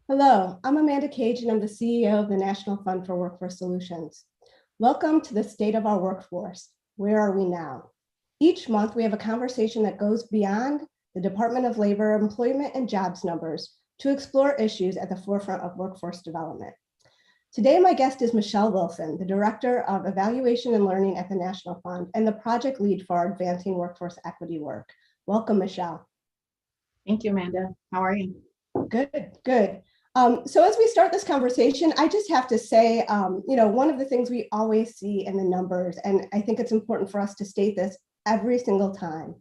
Hello, I'm Amanda Cage and I'm the CEO of the National Fund for Workforce Solutions. Welcome to the State of Our Workforce. Where are we now? Each month we have a conversation that goes beyond the Department of Labor employment and jobs numbers to explore issues at the forefront of workforce development. Today my guest is Michelle Wilson, the Director of Evaluation and Learning at the National Fund and the project lead for our Advancing Workforce Equity work. Welcome, Michelle. Thank you, Amanda. How are you? Good. So as we start this conversation, I just have to say, one of the things we always see in the numbers, and I think it's important for us to state this every single time,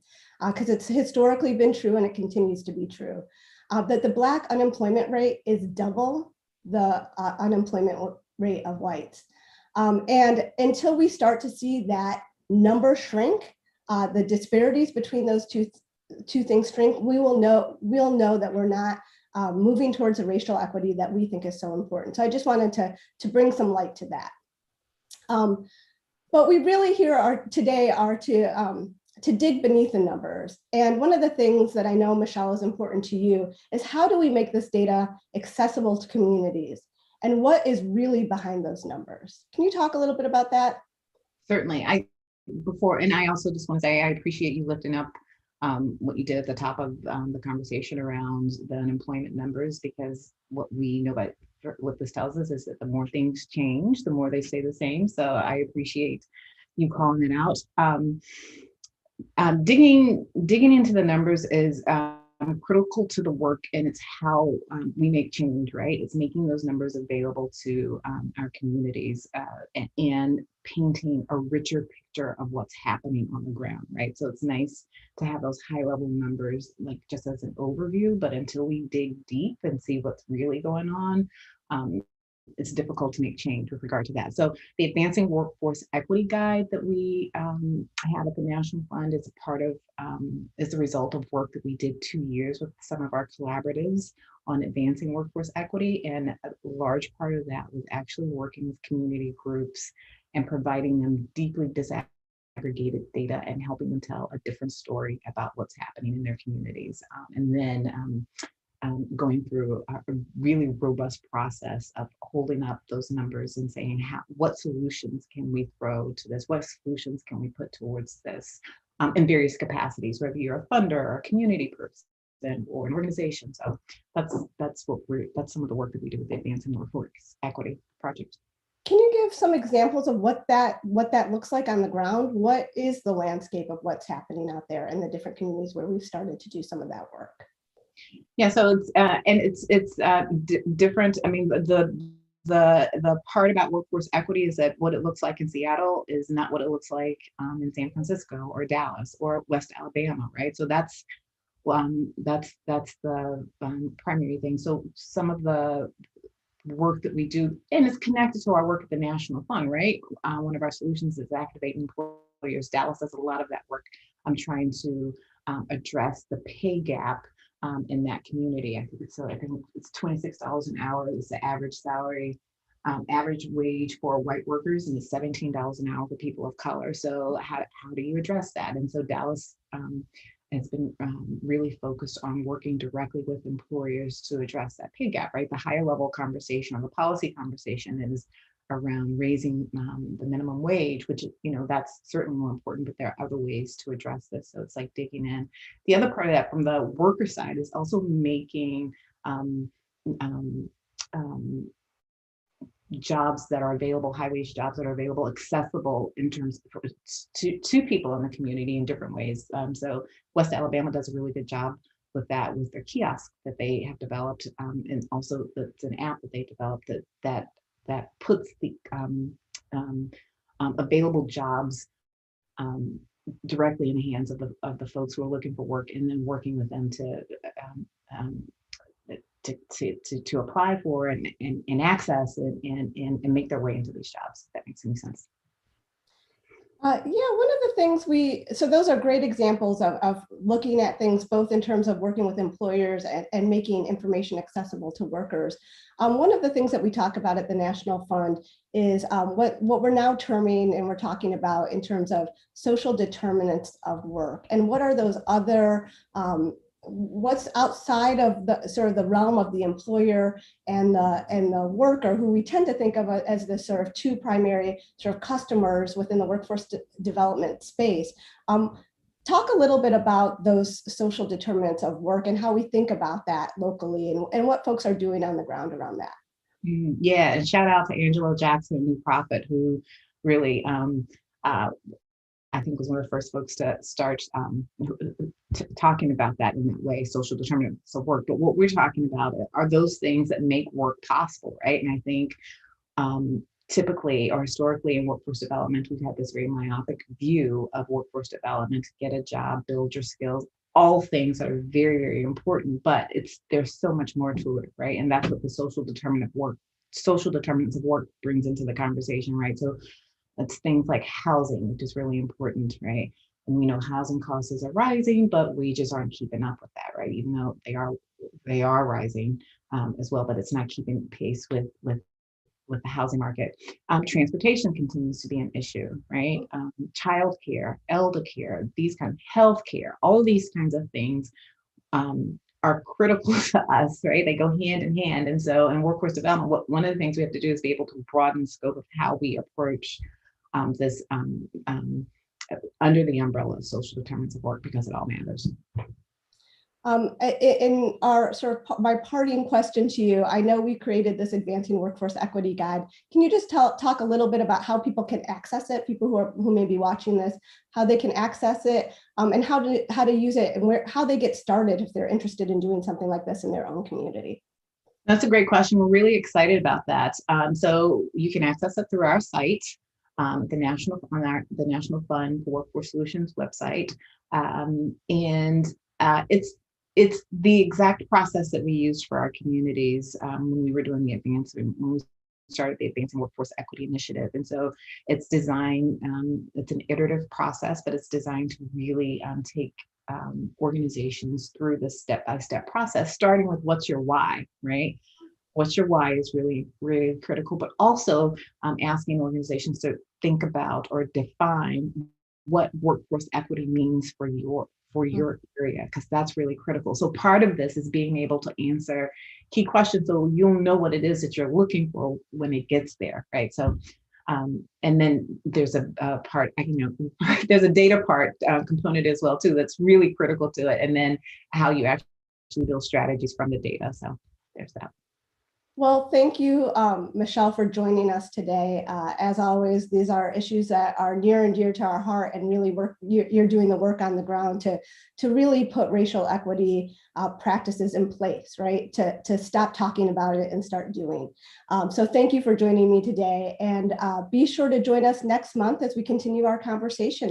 because it's historically been true and it continues to be true, that the Black unemployment rate is double the unemployment rate of whites. And until we start to see that number shrink, the disparities between those two things shrink, we'll know that we're not moving towards a racial equity that we think is so important. So I just wanted to bring some light to that. But we really here today are to dig beneath the numbers. And one of the things that I know, Michelle, is important to you is how do we make this data accessible to communities? And what is really behind those numbers? Can you talk a little bit about that? Certainly. I also just want to say I appreciate you lifting up what you did at the top of the conversation around the unemployment numbers, because what we know about what this tells us is that the more things change, the more they stay the same. So I appreciate you calling it out. Digging into the numbers is critical to the work, and it's how we make change, right? It's making those numbers available to our communities and painting a richer picture of what's happening on the ground, right? So it's nice to have those high level numbers, like just as an overview, but until we dig deep and see what's really going on, it's difficult to make change with regard to that. So the Advancing Workforce Equity Guide that we have at the National Fund is a part of, is the result of work that we did 2 years with some of our collaboratives on advancing workforce equity. And a large part of that was actually working with community groups and providing them deeply disaggregated data and helping them tell a different story about what's happening in their communities. And then going through a really robust process of holding up those numbers and saying, what solutions can we throw to this? What solutions can we put towards this in various capacities, whether you're a funder or a community person or an organization. So that's some of the work that we do with the Advancing Workforce Equity Project. Can you give some examples of what that looks like on the ground? What is the landscape of what's happening out there in the different communities where we've started to do some of that work? Yeah, so it's different. I mean, the part about workforce equity is that what it looks like in Seattle is not what it looks like in San Francisco or Dallas or West Alabama, right? So that's the primary thing. So some of the work that we do, and it's connected to our work at the National Fund, right? One of our solutions is activating employers. Dallas does a lot of that work. I'm trying to address the pay gap in that community. I think it's $26 an hour is the average salary, average wage for white workers, and it's $17 an hour for people of color. So how do you address that? And so Dallas has been really focused on working directly with employers to address that pay gap, right? The higher level conversation or the policy conversation is around raising the minimum wage, which, that's certainly more important, but there are other ways to address this. So it's like digging in. The other part of that from the worker side is also making jobs that are available, high wage jobs that are available, accessible in terms of, to people in the community in different ways. So West Alabama does a really good job with that, with their kiosk that they have developed, and also it's an app that they developed that puts the available jobs directly in the hands of the folks who are looking for work, and then working with them to apply for and access and make their way into these jobs, if that makes any sense. Yeah, one of the things so those are great examples of looking at things both in terms of working with employers and making information accessible to workers. One of the things that we talk about at the National Fund is what we're now terming and we're talking about in terms of social determinants of work. And what are those other what's outside of the sort of the realm of the employer and the worker, who we tend to think of as the sort of two primary sort of customers within the workforce development space. Talk a little bit about those social determinants of work and how we think about that locally, and what folks are doing on the ground around that. Yeah, and shout out to Angela Jackson, New Prophet, who really I think was one of the first folks to start talking about that in that way, social determinants of work. But what we're talking about are those things that make work possible, right? And I think typically or historically in workforce development, we've had this very myopic view of workforce development: get a job, build your skills, all things that are very, very important, but there's so much more to it, right? And that's what the social determinants of work brings into the conversation, right? So that's things like housing, which is really important, right? And we know housing costs are rising, but wages aren't keeping up with that, right? Even though they are rising as well, but it's not keeping pace with the housing market. Transportation continues to be an issue, right? Childcare, elder care, these kind of healthcare, all of these kinds of things are critical to us, right? They go hand in hand. And so in workforce development, one of the things we have to do is be able to broaden the scope of how we approach this under the umbrella of social determinants of work, because it all matters. In our sort of my parting question to you, I know we created this Advancing Workforce Equity Guide. Can you just talk a little bit about how people can access it, people who may be watching this, how they can access it, and how to use it, and how they get started if they're interested in doing something like this in their own community? That's a great question. We're really excited about that. So you can access it through our site, the National Fund for Workforce Solutions website, and it's the exact process that we used for our communities when we were doing when we started the Advancing Workforce Equity Initiative. And so it's designed, it's an iterative process, but it's designed to really take organizations through the step-by-step process, starting with what's your why, right? What's your why is really, really critical, but also asking organizations to think about or define what workforce equity means for your area, because that's really critical. So part of this is being able to answer key questions so you'll know what it is that you're looking for when it gets there, right? So and then there's a part, there's a data part component as well too that's really critical to it, and then how you actually build strategies from the data. So there's that. Well, thank you, Michelle, for joining us today. As always, these are issues that are near and dear to our heart, and really you're doing the work on the ground to really put racial equity practices in place, right? To stop talking about it and start doing. So thank you for joining me today, and be sure to join us next month as we continue our conversation